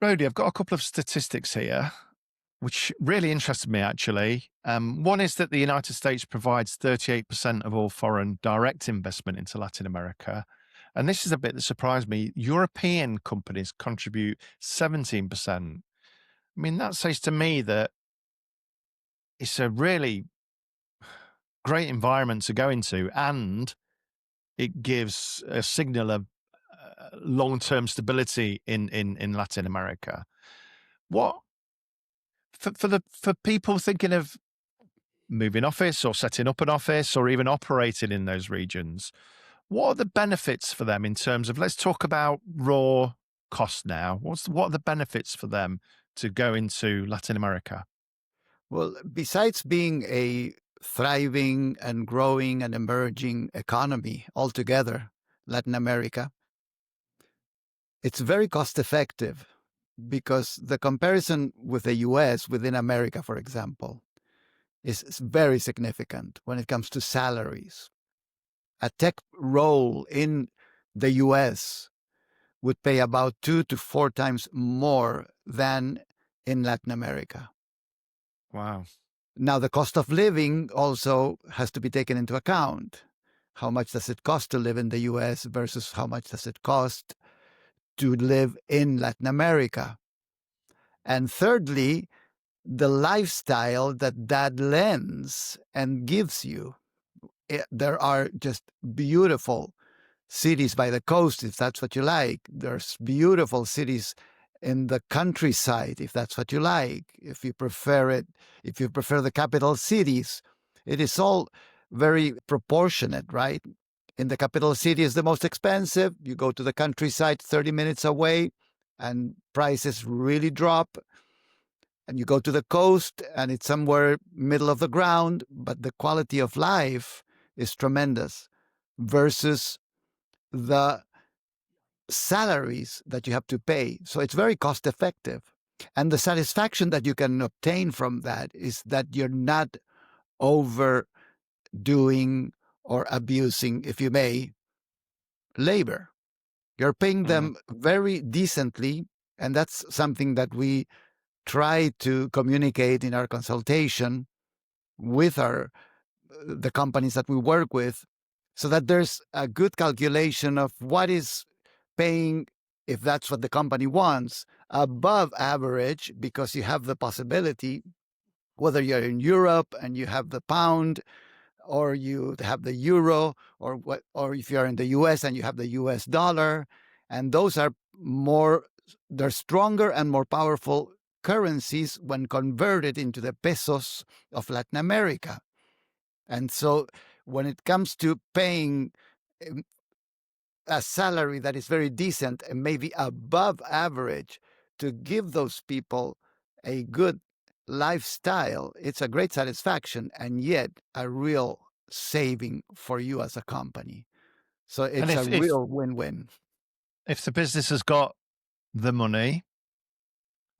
Rody, I've got a couple of statistics here, which really interested me actually. One is that the United States provides 38% of all foreign direct investment into Latin America. And this is a bit that surprised me. European companies contribute 17%. I mean, that says to me that it's a really great environment to go into, and it gives a signal of long-term stability in Latin America. What for people thinking of moving office or setting up an office or even operating in those regions, what are the benefits for them in terms of, let's talk about raw cost now. What are the benefits for them to go into Latin America? Well, besides being a thriving and growing and emerging economy altogether, Latin America, it's very cost effective because the comparison with the US within America, for example, is very significant when it comes to salaries. A tech role in the US would pay about 2 to 4 times more than in Latin America. Wow. Now, the cost of living also has to be taken into account. How much does it cost to live in the US versus how much does it cost to live in Latin America? And thirdly, the lifestyle that lends and gives you. There are just beautiful cities by the coast, if that's what you like. There's beautiful cities in the countryside, if that's what you like. If you prefer it, if you prefer the capital cities, it is all very proportionate, right? In the capital city is the most expensive. You go to the countryside 30 minutes away and prices really drop. And you go to the coast and it's somewhere middle of the ground, but the quality of life is tremendous versus the salaries that you have to pay. So it's very cost effective. And the satisfaction that you can obtain from that is that you're not overdoing or abusing, if you may, labor. You're paying Mm. them very decently. And that's something that we try to communicate in our consultation with the companies that we work with, so that there's a good calculation of what is paying, if that's what the company wants, above average, because you have the possibility, whether you're in Europe and you have the pound, or you have the euro, or if you're in the US and you have the US dollar, and those are they're stronger and more powerful currencies when converted into the pesos of Latin America. And so when it comes to paying a salary that is very decent and maybe above average to give those people a good lifestyle, it's a great satisfaction and yet a real saving for you as a company. So And it's a if real win-win. if the business has got the money,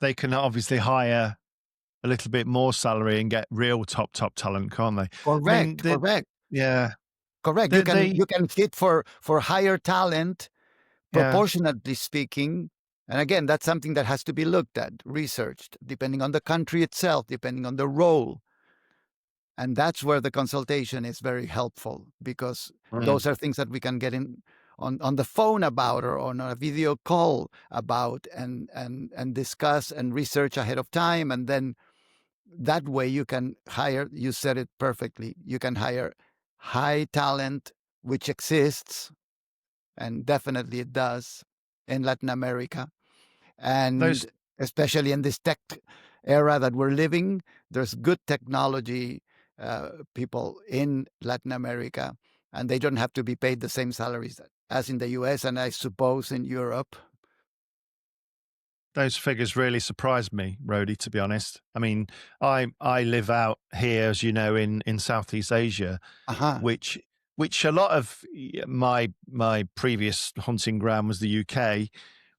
they can obviously hire a little bit more salary and get real top talent, can't they? I mean, Correct, correct, yeah, correct. You the can the you can fit for higher talent, yeah. proportionately speaking. And again, that's something that has to be looked at, researched, depending on the country itself, depending on the role. And that's where the consultation is very helpful, because Mm. those are things that we can get on the phone about or on a video call about and discuss and research ahead of time. And then that way you can hire, you said it perfectly, you can hire high talent, which exists, and definitely it does in Latin America. Those And especially in this tech era that we're living, there's good technology people in Latin America, and they don't have to be paid the same salaries as in the US and I suppose in Europe. those figures really surprised me, Rody, to be honest. I mean, I live out here, as you know, in Southeast Asia, Uh-huh. which a lot of my previous hunting ground was the UK,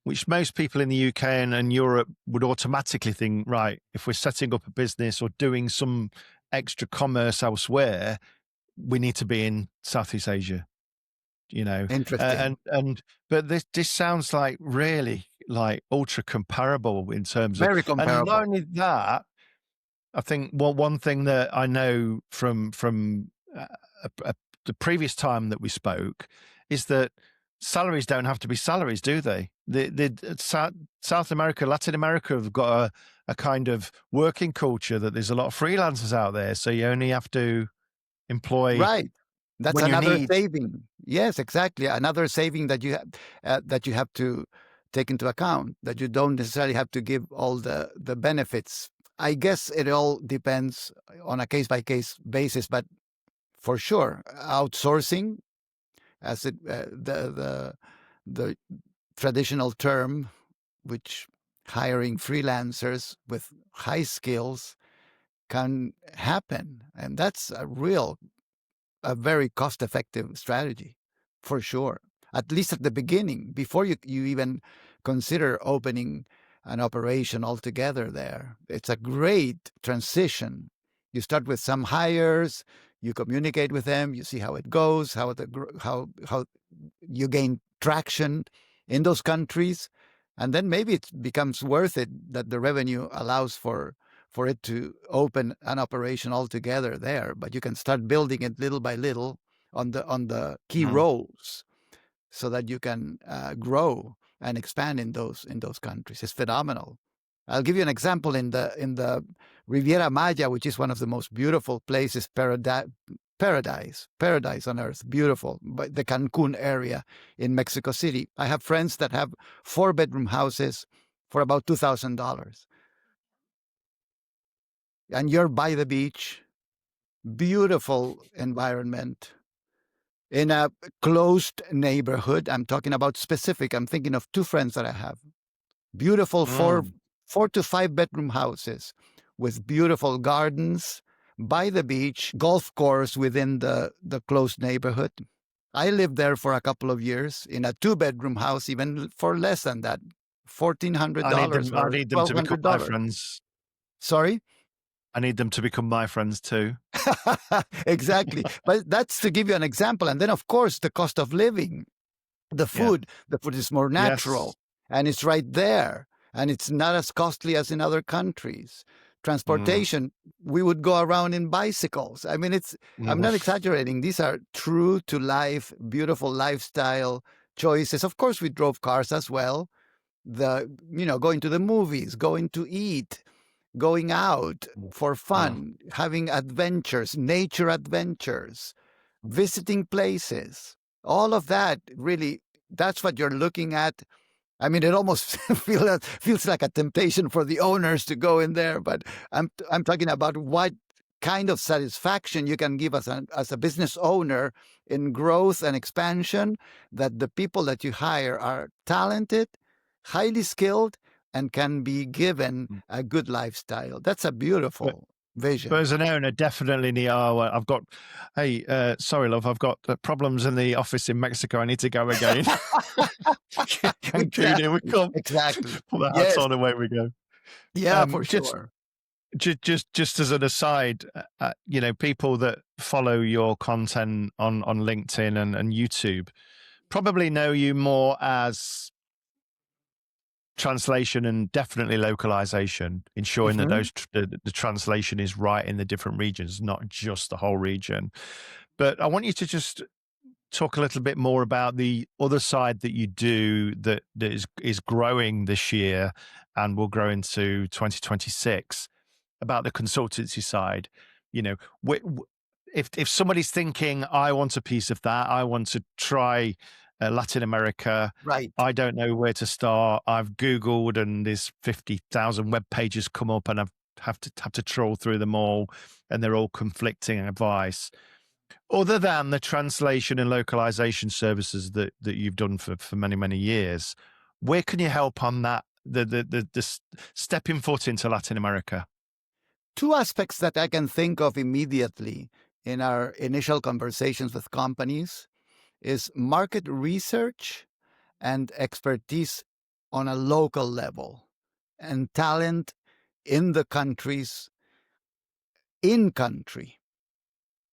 which most people in the UK and Europe would automatically think, right, if we're setting up a business or doing some extra commerce elsewhere, we need to be in Southeast Asia. Interesting. and but this sounds like really like ultra comparable in terms of, Very and not comparable. only that, I think one thing that I know from the previous time that we spoke is that salaries don't have to be salaries, do they? South America, Latin America have got a kind of working culture that there's a lot of freelancers out there, so you only have to employ Right. That's when you another need. saving. Yes, exactly. Another saving that you have to take into account, that you don't necessarily have to give all the benefits. I guess it all depends on a case by case basis, but for sure, outsourcing, as the traditional term, which hiring freelancers with high skills can happen, and that's a very cost effective strategy for sure. At least at the beginning, before you even consider opening an operation altogether there. It's a great transition. You start with some hires, you communicate with them, you see how it goes, how you gain traction in those countries, and then maybe it becomes worth it that the revenue allows for it to open an operation altogether there. But you can start building it little by little on the key Mm. roles, so that you can grow and expand in those countries. It's phenomenal. I'll give you an example in the Riviera Maya, which is one of the most beautiful places, paradise on earth, beautiful. But the Cancun area in Mexico City, I have friends that have 4-bedroom houses for about $2,000, and you're by the beach, beautiful environment in a closed neighborhood. I'm talking about specific. I'm thinking of two friends that I have. Beautiful Mm. 4 to 5 bedroom houses with beautiful gardens by the beach, golf course within the closed neighborhood. I lived there for a couple of years in a 2-bedroom house, even for less than that, I need $1,400 them. I or need them to become my $1,200. friends. Sorry. I need them to become my friends too. Exactly. But that's to give you an example. And then, of course, the cost of living, Yeah. the food is more Yes. natural and it's right there. And it's not as costly as in other countries. Mm. Transportation, we would go around in bicycles. I mean, I'm Mm. not exaggerating. These are true to life, beautiful lifestyle choices. Of course, we drove cars as well. Going to the movies, going to eat, going out for Mm. fun, having adventures, nature adventures, visiting places, all of that really, that's what you're looking at. I mean, it almost feels like a temptation for the owners to go in there, but I'm talking about what kind of satisfaction you can give as a business owner in growth and expansion, that the people that you hire are talented, highly skilled, and can be given Mm. a good lifestyle. That's a But beautiful but vision. as an owner, definitely need. Oh, well, I've got. Hey, sorry, love. I've got problems in the office in Mexico. I need to go again. Cancun, here we come. Exactly. Put the hats Yes. on, away we go. Yeah, for Just sure. just as an aside, people that follow your content on LinkedIn and YouTube probably know you more as translation and definitely localization, ensuring that Mhm. the translation is right in the different regions, not just the whole region. But I want you to just talk a little bit more about the other side that you do that is growing this year and will grow into 2026, about the consultancy side. You know, if somebody's thinking, I want a piece of that, I want to try Latin America, Right. I don't know where to start. I've Googled and there's 50,000 web pages come up, and I've have to troll through them all, and they're all conflicting advice. Other than the translation and localization services that you've done for many years, where can you help on that? The stepping foot into Latin America. Two aspects that I can think of immediately in our initial conversations with companies is market research and expertise on a local level, and talent in the countries, in country.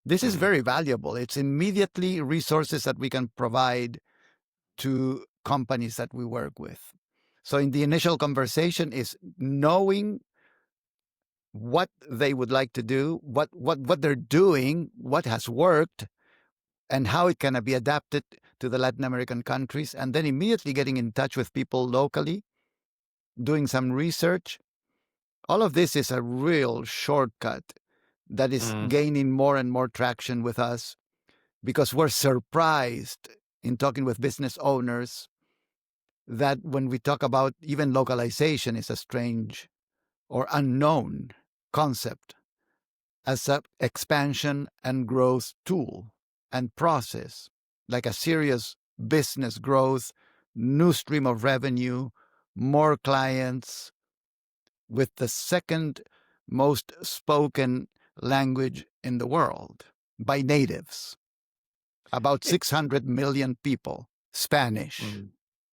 This is Mm. very valuable. It's immediately resources that we can provide to companies that we work with. So in the initial conversation is knowing what they would like to do, what they're doing, what has worked, and how it can be adapted to the Latin American countries, and then immediately getting in touch with people locally, doing some research. All of this is a real shortcut that is Mm. gaining more and more traction with us because we're surprised in talking with business owners that when we talk about even localization is a strange or unknown concept as an expansion and growth tool and process, like a serious business growth, new stream of revenue, more clients, with the second most spoken language in the world by natives, about It- 600 million people, Spanish. Mm.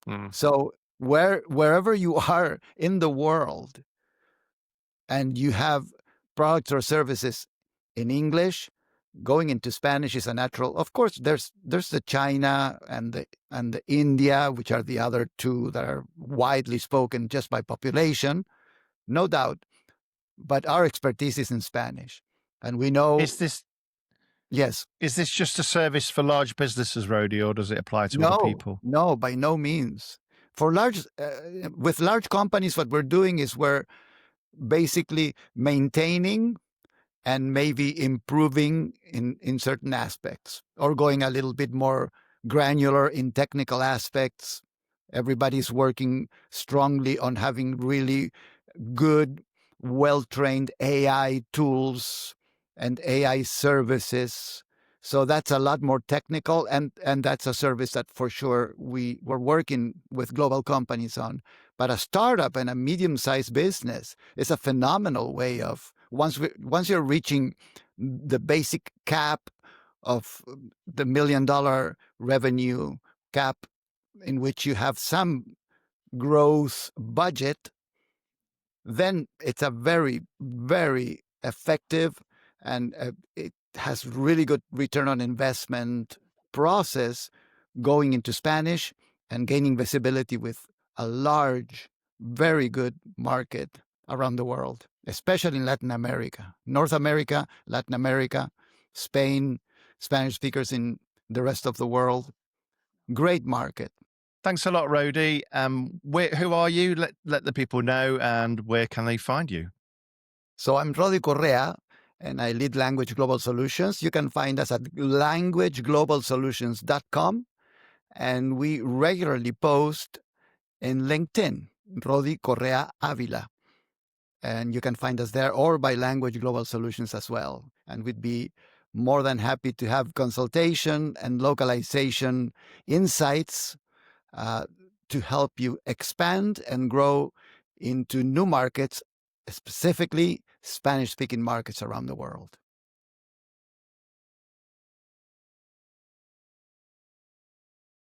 Mm. So wherever you are in the world and you have products or services in English, going into Spanish is a natural. Of course, there's the China and the India, which are the other two that are widely spoken just by population, no doubt. But our expertise is in Spanish, and we know. Is this Yes. is this just a service for large businesses, Rody, or does it apply to other people? No, by no means. For with large companies, what we're doing is we're basically maintaining and maybe improving in certain aspects or going a little bit more granular in technical aspects. Everybody's working strongly on having really good, well-trained AI tools and AI services. So that's a lot more technical, and that's a service that for sure we're working with global companies on. But a startup and a medium-sized business is a phenomenal way of once you're reaching the basic cap of the $1 million revenue cap, in which you have some growth budget, then it's a very, very effective and it has really good return on investment process going into Spanish and gaining visibility with a large, very good market around the world, especially in Latin America, North America, Latin America, Spain, Spanish speakers in the rest of the world. Great market. Thanks a lot, Rody. Who are you? Let the people know, and where can they find you? So I'm Rody Correa, and I lead Language Global Solutions. You can find us at languageglobalsolutions.com, and we regularly post in LinkedIn, Rody Correa Avila. And you can find us there or by Language Global Solutions as well. And we'd be more than happy to have consultation and localization insights to help you expand and grow into new markets, specifically Spanish-speaking markets around the world.